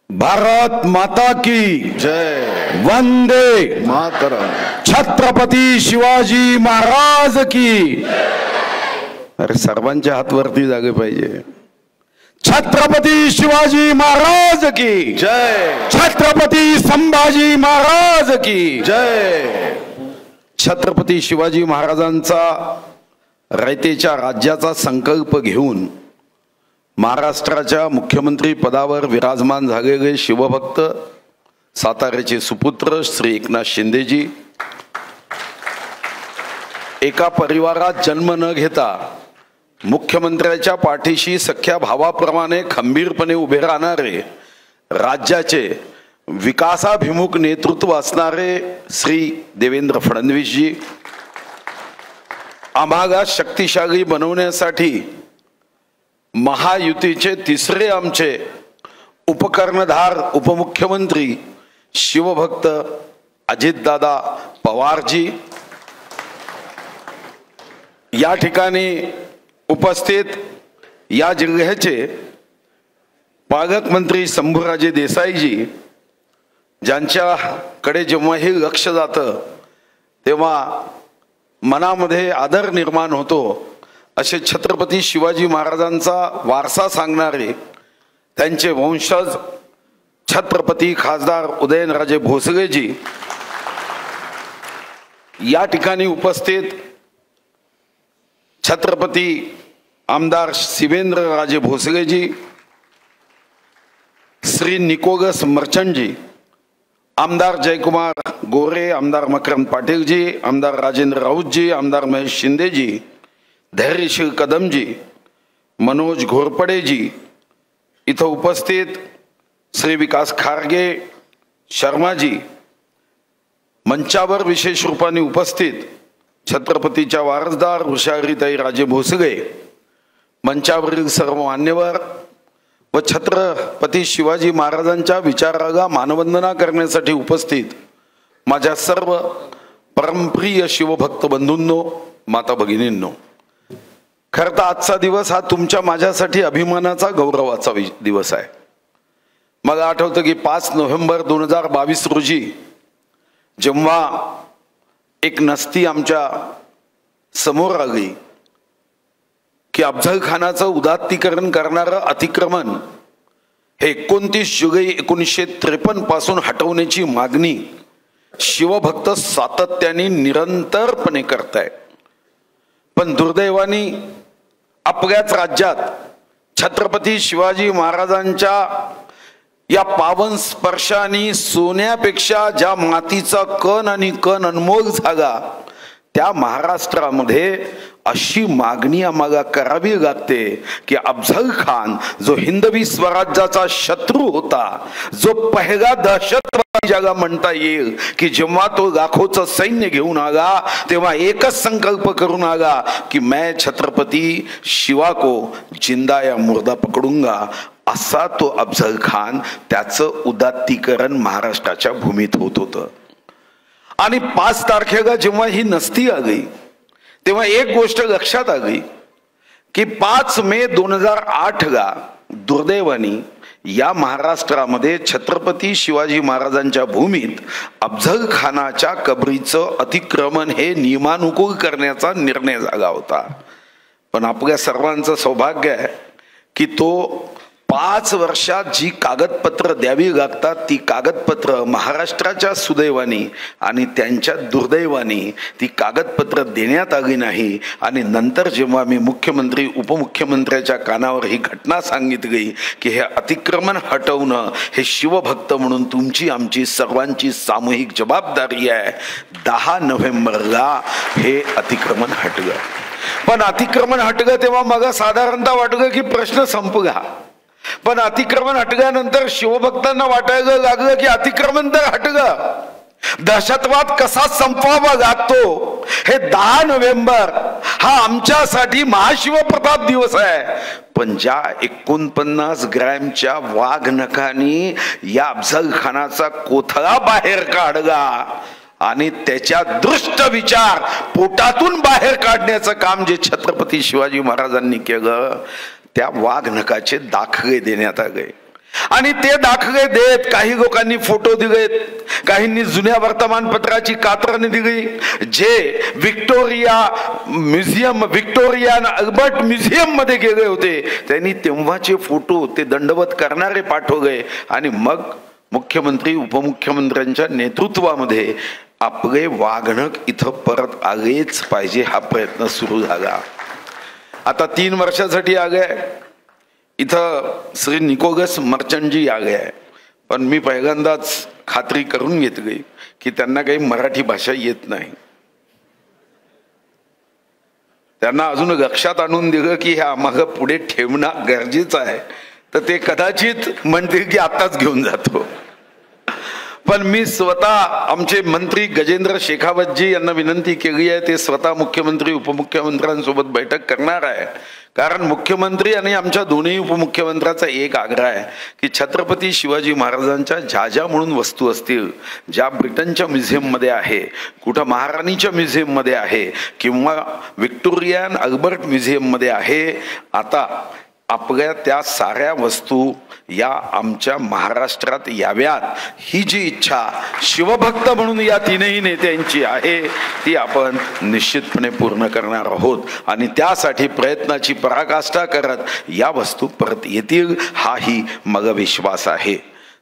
भारत माता की जय, वंदे मातरम। छत्रपती शिवाजी महाराज की। अरे सर्वांच्या हात वरती जागे पाहिजे। छत्रपती शिवाजी महाराज की जय, छत्रपती संभाजी महाराज की जय। छत्रपती शिवाजी महाराजांचा रयतेच्या राज्याचा संकल्प घेऊन महाराष्ट्राच्या मुख्यमंत्री पदावर विराजमान झालेले शिवभक्त साताऱ्याचे सुपुत्र श्री एकनाथ शिंदेजी एका परिवारात जन्म न घेता मुख्यमंत्र्याच्या पाठीशी सख्या भावाप्रमाणे खंबीरपणे उभे राहणारे राज्याचे विकासाभिमुख नेतृत्व असणारे श्री देवेंद्र फडणवीसजी आम्हाला शक्तिशाली बनवण्यासाठी महायुतीचे तिसरे आमचे उपकर्णधार उपमुख्यमंत्री शिवभक्त अजितदादा पवारजी या ठिकाणी उपस्थित या जिल्ह्याचे पालकमंत्री शंभूराजे देसाईजी ज्यांच्याकडे जेव्हाही लक्ष जातं तेव्हा मनामध्ये आदर निर्माण होतो असे छत्रपती शिवाजी महाराजांचा वारसा सांगणारे त्यांचे वंशज छत्रपती खासदार उदयनराजे भोसलेजी या ठिकाणी उपस्थित छत्रपती आमदार शिवेंद्रराजे भोसलेजी श्री निकोगस मर्चंटजी आमदार जयकुमार गोरे आमदार मकरंद पाटीलजी आमदार राजेंद्र राऊतजी आमदार महेश शिंदेजी धैर्यशील कदमजी मनोज घोरपडेजी इथं उपस्थित श्री विकास खारगे शर्माजी मंचावर विशेष रूपाने उपस्थित छत्रपतीच्या वारसदार उषारीताई राजे भोसले मंचावरील सर्व मान्यवर व छत्रपती शिवाजी महाराजांच्या विचाराला मानवंदना करण्यासाठी उपस्थित माझ्या सर्व परमप्रिय शिवभक्त बंधूंनो माता भगिनींनो, खरं तर आजचा दिवस हा तुमच्या माझ्यासाठी अभिमानाचा गौरवाचा दिवस आहे। मला आठवतं की 5 नोव्हेंबर 2022 रोजी जेव्हा एक नस्ती आमच्या समोर आली की अफझल खानाचं उदात्तीकरण करणारं अतिक्रमण हे 29 जुलै 1953 पासून हटवण्याची मागणी शिवभक्त सातत्याने निरंतरपणे करताय। पण दुर्दैवाने आपल्याच राज्यात छत्रपती शिवाजी महाराजांच्या या पावन स्पर्शाने सोन्यापेक्षा ज्या मातीचा कण आणि कण अनमोल झाला त्या महाराष्ट्रामध्ये अशी मागणी आम्हाला करावी लागते की अफझल खान जो हिंदवी स्वराज्याचा शत्रू होता, जो पहिला दहशतवादी ज्याला म्हणता येईल की जेव्हा तो लाखोचं सैन्य घेऊन आला तेव्हा एकच संकल्प करून आला की मैं छत्रपती शिवा को जिंदा या मुर्दा पकडूंगा, असा तो अफझल खान त्याचं उदात्तीकरण महाराष्ट्राच्या भूमीत होत होतं। आणि 5 तारखेला जेव्हा ही नस्ती आली तेव्हा एक गोष्ट लक्षात आली की 5 मे 2008ला दुर्दैवाने या महाराष्ट्रामध्ये छत्रपती शिवाजी महाराजांच्या भूमीत अफझल खानाच्या कबरीचं अतिक्रमण हे नियमानुकूल करण्याचा निर्णय झाला होता। पण आपल्या सर्वांचं सौभाग्य आहे की तो 5 वर्षात जी कागदपत्र द्यावी लागतात ती कागदपत्र महाराष्ट्राच्या सुदैवाने आणि त्यांच्या दुर्दैवाने ती कागदपत्र देण्यात आली नाही। आणि नंतर जेव्हा मी मुख्यमंत्री उपमुख्यमंत्र्याच्या कानावर ही घटना सांगितली की हे अतिक्रमण हटवणं हे शिवभक्त म्हणून तुमची आमची सर्वांची सामूहिक जबाबदारी आहे, 10 नोव्हेंबरला हे अतिक्रमण हटलं। पण अतिक्रमण हटलं तेव्हा मला साधारणतः वाटलं की प्रश्न संपला। पण अतिक्रमण हटल्यानंतर शिवभक्तांना वाटायला लागलं की अतिक्रमण तर हटलं, दहशतवाद कसा संपवावा लागतो हे 10 नोव्हेंबर हा आमच्यासाठी महाशिवप्रताप दिवस आहे। पण ज्या 49 ग्रॅमच्या वाघ नखांनी या अफझल खानाचा कोथळा बाहेर काढला आणि त्याच्या दृष्ट विचार पोटातून बाहेर काढण्याचं काम जे छत्रपती शिवाजी महाराजांनी केलं त्या वाघ नखाचे दाखले देण्यात आले। आणि ते दाखले देत काही लोकांनी फोटो दिलेत, काहींनी जुन्या वर्तमानपत्राची कात्रणं दिली. जे विक्टोरिया अल्बर्ट म्युझियम मध्ये गेले होते त्यांनी तेव्हाचे फोटो ते दंडवत करणारे पाठवले आणि मग मुख्यमंत्री उपमुख्यमंत्र्यांच्या नेतृत्वामध्ये आपले वागणक इथं परत आलेच पाहिजे हा प्रयत्न सुरू झाला. आता 3 वर्षासाठी आले. इथं श्री निकोलस मर्चंटजी आले आहे, पण मी पहिल्यांदाच खात्री करून घेतली की त्यांना काही मराठी भाषा येत नाही. त्यांना अजून लक्षात आणून दिलं की हे आम्हाला पुढे ठेवणं गरजेचं आहे, तर ते कदाचित म्हणतील की आत्ताच घेऊन जातो. पण मी स्वतः आमचे मंत्री गजेंद्र शेखावतजी यांना विनंती केली आहे, ते स्वतः मुख्यमंत्री उपमुख्यमंत्र्यांसोबत बैठक करणार आहे. कारण मुख्यमंत्री आणि आमच्या दोन्ही उपमुख्यमंत्र्यांचा एक आग्रह आहे की छत्रपती शिवाजी महाराजांच्या ज्या ज्या म्हणून वस्तू असतील, ज्या ब्रिटनच्या म्युझियममध्ये आहे, कुठं महाराणीच्या म्युझियममध्ये आहे किंवा विक्टोरियन अल्बर्ट म्युझियममध्ये आहे, आता आपल्या त्या साऱ्या वस्तू या आमच्या महाराष्ट्रात याव्यात ही जी इच्छा शिवभक्त म्हणून या तीनही नेत्यांची आहे ती आपण निश्चितपणे पूर्ण करणार आहोत. आणि त्यासाठी प्रयत्नाची पराकाष्ठा करत या वस्तू परत येतील हाही मला विश्वास आहे.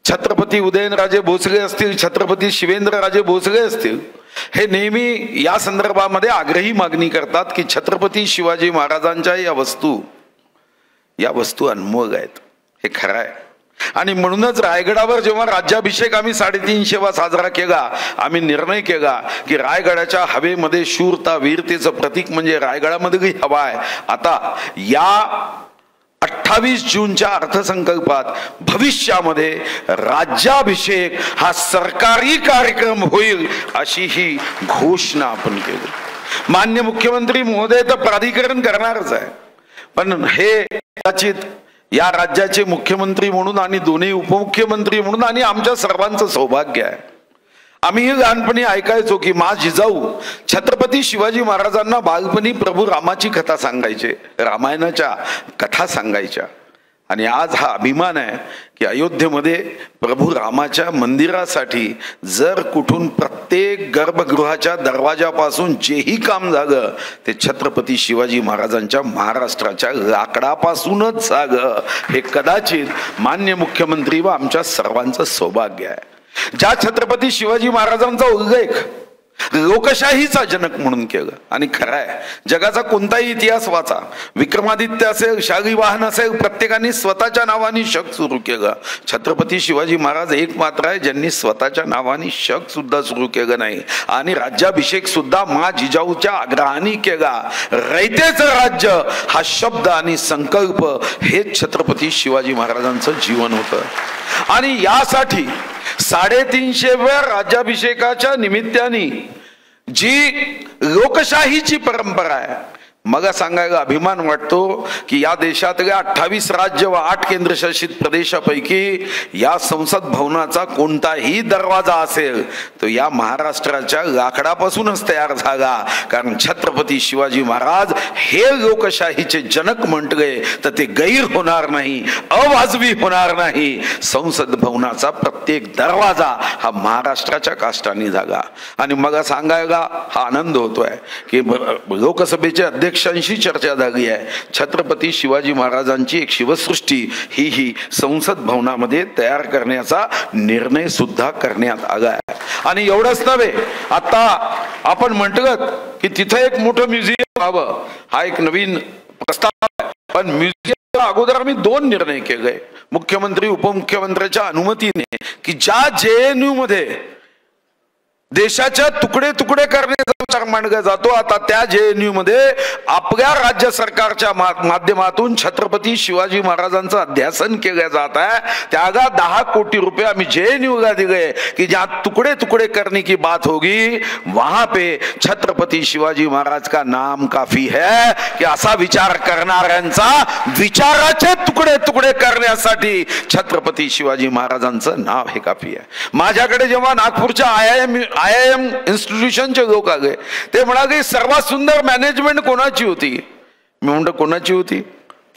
छत्रपती उदयनराजे भोसले असतील, छत्रपती शिवेंद्रराजे भोसले असतील, हे नेहमी या संदर्भामध्ये आग्रही मागणी करतात की छत्रपती शिवाजी महाराजांच्या या वस्तू अनमोल आहेत. हे खरं आहे. आणि म्हणूनच रायगडावर जेव्हा राज्याभिषेक आम्ही 350 साजरा केला, आम्ही निर्णय केला की रायगडाच्या हवेमध्ये शूरता वीरतेचं प्रतीक म्हणजे रायगडामध्ये हवा आहे. आता या 28 जूनच्या अर्थसंकल्पात भविष्यामध्ये राज्याभिषेक हा सरकारी कार्यक्रम होईल अशी ही घोषणा आपण केली. मान्य मुख्यमंत्री महोदय तर प्राधिकरण करणारच आहे, पण हे कदाचित या राज्याचे मुख्यमंत्री म्हणून आणि दोन्ही उपमुख्यमंत्री म्हणून आणि आमच्या सर्वांचं सौभाग्य आहे. आम्ही लहानपणी ऐकायचो की मा जिजाऊ छत्रपती शिवाजी महाराजांना बालपणी प्रभू रामाची कथा सांगायचे, रामायणाच्या कथा सांगायच्या. आणि आज हा अभिमान आहे की अयोध्येमध्ये प्रभू रामाच्या मंदिरासाठी जर कुठून प्रत्येक गर्भगृहाच्या दरवाजापासून जेही काम झालं ते छत्रपती शिवाजी महाराजांच्या महाराष्ट्राच्या लाकडापासूनच झालं. हे कदाचित मान्य मुख्यमंत्री व आमच्या सर्वांचं सौभाग्य आहे. ज्या छत्रपती शिवाजी महाराजांचा उल्लेख लोकशाहीचा जनक म्हणून केलं. आणि खरं आहे, जगाचा कोणताही इतिहास वाचा, विक्रमादित्य असेल, शालिवाहन असेल, प्रत्येकाने स्वतःच्या नावाने शक सुरू केलं. छत्रपती शिवाजी महाराज एक मात्र आहे ज्यांनी स्वतःच्या नावाने शक सुद्धा सुरू केलं नाही. आणि राज्याभिषेक सुद्धा मा जिजाऊच्या आग्रहाने केला. रयतेचं राज्य हा शब्द आणि संकल्प हेच छत्रपती शिवाजी महाराजांचं जीवन होतं. आणि यासाठी 350व्या राज्याभिषेकाच्या निमित्ताने जी लोकशाहीची परंपरा आहे, मला सांगायला अभिमान वाटतो की या देशातल्या 28 राज्य व 8 केंद्रशासित प्रदेशापैकी या संसद भवनाचा कोणताही दरवाजा असेल तो या महाराष्ट्राच्या लाकडापासूनच तयार झाला. कारण छत्रपती शिवाजी महाराज हे लोकशाहीचे जनक म्हटले तर ते गैर होणार नाही, अवाजवी होणार नाही. संसद भवनाचा प्रत्येक दरवाजा हा महाराष्ट्राच्या काष्टाने झाला. आणि मला सांगायला हा आनंद होतोय की लोकसभेचे अध्यक्ष अध्यक्षांशी चर्चा झाली आहे. छत्रपती शिवाजी महाराजांची एक शिवसृष्टी ही संसद भवनामध्ये तयार करण्याचा निर्णय सुद्धा करण्यात आला आहे. आणि एवढंच नव्हे, आता आपण म्हटलं की तिथे एक मोठं म्युझियम व्हावं, हा एक नवीन प्रस्ताव आहे. पण म्युझियमच्या अगोदर आम्ही 2 निर्णय केले मुख्यमंत्री उपमुख्यमंत्र्यांच्या अनुमतीने की ज्या JNU मध्ये देशाच्या तुकडे तुकडे करण्याचा विचार मांडला जातो, आता त्या JNU मध्ये आपल्या राज्य सरकारच्या माध्यमातून छत्रपती शिवाजी महाराजांचं अध्यासन केलं जात आहे. त्याला 10 कोटी रुपये आम्ही JNU ला दिले की जहां टुकड़े टुकड़े करने की बात होगी वहां पे छत्रपती शिवाजी महाराज का नाम काफी है की असा विचार करणाऱ्यांचा विचाराचे तुकडे तुकडे करण्यासाठी छत्रपती शिवाजी महाराजांचं नाव हे काफी आहे. माझ्याकडे जेव्हा नागपूरच्या IIM इन्स्टिट्यूशनचे लोक आले ते म्हणाले सर्वात सुंदर मॅनेजमेंट कोणाची होती. मी म्हणतो कोणाची होती?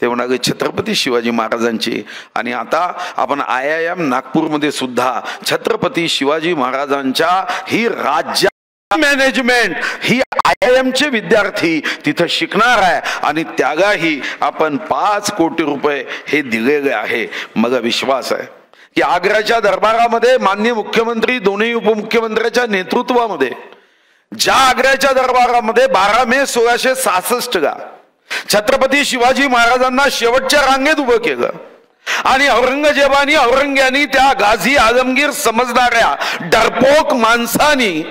ते म्हणाले छत्रपती शिवाजी महाराजांची. आणि आता आपण IIM नागपूरमध्ये सुद्धा छत्रपती शिवाजी महाराजांच्या ही राज्य मॅनेजमेंट ही IIM चे विद्यार्थी तिथं शिकणार आहे आणि त्यागाही आपण 5 कोटी रुपये हे दिलेले आहे. मग विश्वास आहे की आग्र्याच्या दरबारामध्ये माननीय मुख्यमंत्री दोन्ही उपमुख्यमंत्र्यांच्या नेतृत्वामध्ये ज्या आग्र्याच्या दरबारामध्ये 12 मे 1666 ला छत्रपती शिवाजी महाराजांना शेवटच्या रांगेत उभं केलं आणि औरंग्यानी त्या गाझी आलमगीर समजणाऱ्या डरपोक माणसानी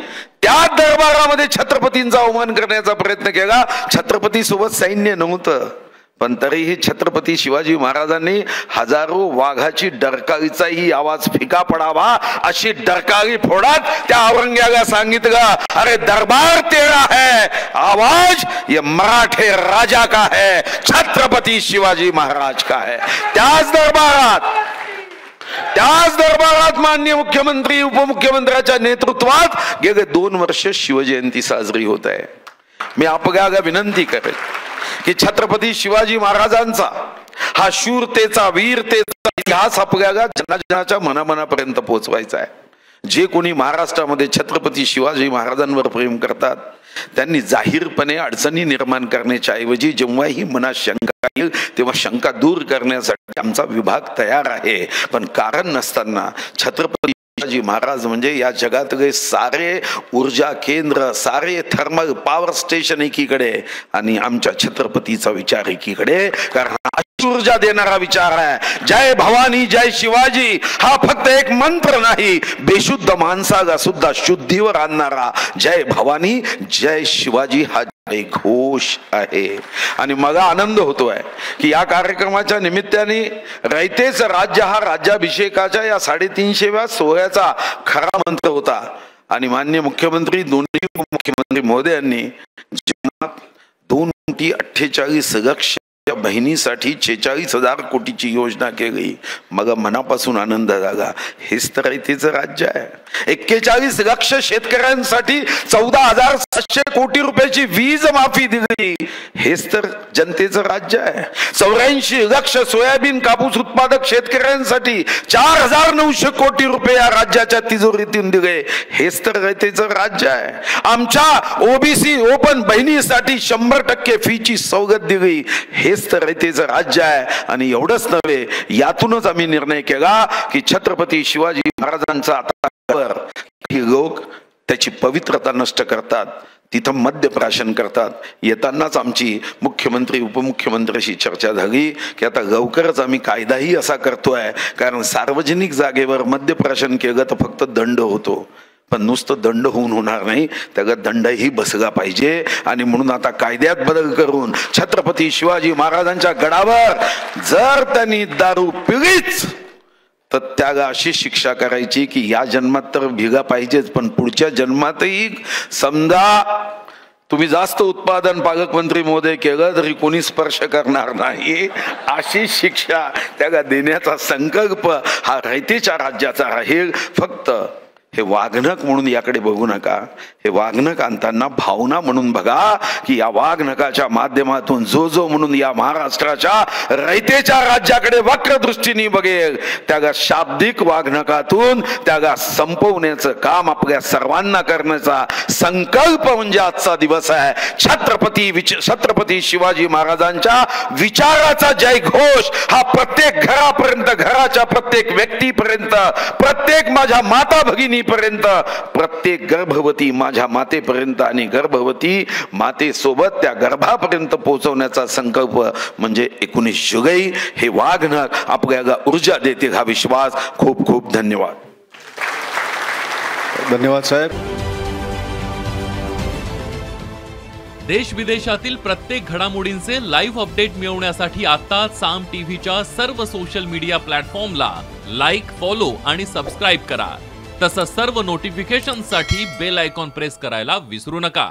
त्या दरबारामध्ये छत्रपतींचा अवमान करण्याचा प्रयत्न केला. छत्रपती सोबत सैन्य नव्हतं पण तरीही छत्रपती शिवाजी महाराजांनी हजारो वाघाची डरकाळीचाही आवाज फिका पडावा अशी डरकाळी फोडत त्या औरंग्याला सांगितलं, अरे दरबार तेरा है, आवाज ये मराठे राजा का है, छत्रपती शिवाजी महाराज का है. त्याच दरबारात माननीय मुख्यमंत्री उपमुख्यमंत्र्यांच्या नेतृत्वात गेले 2 वर्ष शिवजयंती साजरी होत आहे. मी आपल्याला विनंती करेल की छत्रपती शिवाजी महाराजांचा हा शूरतेचा वीरतेचा इतिहास आपल्याला जनाजनाच्या मनामनापर्यंत पोहोचवायचा आहे. जे कोणी महाराष्ट्रामध्ये छत्रपती शिवाजी महाराजांवर प्रेम करतात त्यांनी जाहीरपणे अडचणी निर्माण करण्याच्या ऐवजी जेव्हाही मनात शंका येईल तेव्हा शंका दूर करण्यासाठी आमचा विभाग तयार आहे. पण कारण नसताना छत्रपती शिवाजी महाराज म्हणजे या जगातले सारे ऊर्जा केंद्र, सारे थर्मल पॉवर स्टेशन एकीकडे आणि आमच्या छत्रपतीचा विचार एकीकडे. कारण ऊर्जा देणारा विचार आहे. जय भवानी जय शिवाजी हा फक्त एक मंत्र नाही, बेशुद्ध माणसाला सुद्धा शुद्धीवर आणणारा जय भवानी जय शिवाजी हा घोष आहे. आणि मला आनंद होतोय की या कार्यक्रमाच्या निमित्ताने रयतेच राज्य हा राज्याभिषेकाच्या या 350व्या सोहळ्याचा खरा मंत्र होता. आणि माननीय मुख्यमंत्री दोन्ही उपमुख्यमंत्री महोदयांनी 2,48,00,000 बहिणीसाठी 46,000 कोटीची योजना केली. मग मनापासून आनंद झाला. हेच तर रयतेचं राज्य आहे. 41 लाख शेतकऱ्यांसाठी 14,700 कोटी रुपयाची वीज माफी दिली. हेच तर जनतेचं राज्य आहे. 84 लाख सोयाबीन कापूस उत्पादक शेतकऱ्यांसाठी 4,900 कोटी रुपये या राज्याच्या तिजोरीतून दिले. हेच तर रयतेचं राज्य आहे. आमच्या OBC ओपन बहिणीसाठी 100% फीची सवलत दिली. हेच तर रयतेचं राज्य आहे. आणि एवढंच नव्हे, यातूनच आम्ही निर्णय केला की छत्रपती शिवाजी महाराजांचा आता लोक त्याची पवित्रता नष्ट करतात, तिथं मद्यप्राशन करतात. येतानाच आमची मुख्यमंत्री उपमुख्यमंत्र्यांशी चर्चा झाली की आता लवकरच आम्ही कायदाही असा करतोय, कारण सार्वजनिक जागेवर मद्यप्राशन केलं तर फक्त दंड होतो, पण नुसतं दंड होऊन होणार नाही, त्याला दंडही बसला पाहिजे. आणि म्हणून आता कायद्यात बदल करून छत्रपती शिवाजी महाराजांच्या गडावर जर त्यांनी दारू पिलीच तर त्याला अशी शिक्षा करायची की या जन्मात तर भिगा पाहिजेच, पण पुढच्या जन्मातही समजा तुम्ही जास्त उत्पादन पालकमंत्री महोदय केलं तरी कोणी स्पर्श करणार नाही, अशी शिक्षा त्याला देण्याचा संकल्प हा रयतेच्या राज्याचा राहील. फक्त हे वाघनक म्हणून याकडे बघू नका. हे वाघनक आणताना भावना म्हणून बघा की या वाघनकाच्या माध्यमातून जो म्हणून या महाराष्ट्राच्या रयतेच्या राज्याकडे वक्र दृष्टीने बघेल त्याला शाब्दिक वाघनकातून त्याला संपवण्याचं काम आपल्या सर्वांना करण्याचा संकल्प म्हणजे आजचा दिवस आहे. छत्रपती शिवाजी महाराजांच्या विचाराचा जयघोष हा प्रत्येक घरापर्यंत, घराच्या प्रत्येक व्यक्तीपर्यंत, प्रत्येक माझ्या माता भगिनी पर्यंत, प्रत्येक गर्भवती माझ्या मातेपर्यंत आणि गर्भवती मातेसोबत त्या गर्भापर्यंत पोहोचवण्याचा संकल्प म्हणजे 19 जुलै. हे वाघनक आपल्याला ऊर्जा देते हा विश्वास. खूप खूप धन्यवाद. धन्यवाद साहेब. देश विदेशातील प्रत्येक घडामोडींचे लाईव्ह अपडेट मिळवण्यासाठी आता साम टीव्हीच्या सर्व सोशल मीडिया प्लॅटफॉर्मला लाईक, फॉलो आणि सबस्क्राईब करा. तसंच सर्व नोटिफिकेशनसाठी बेल आयकॉन प्रेस करायला विसरू नका.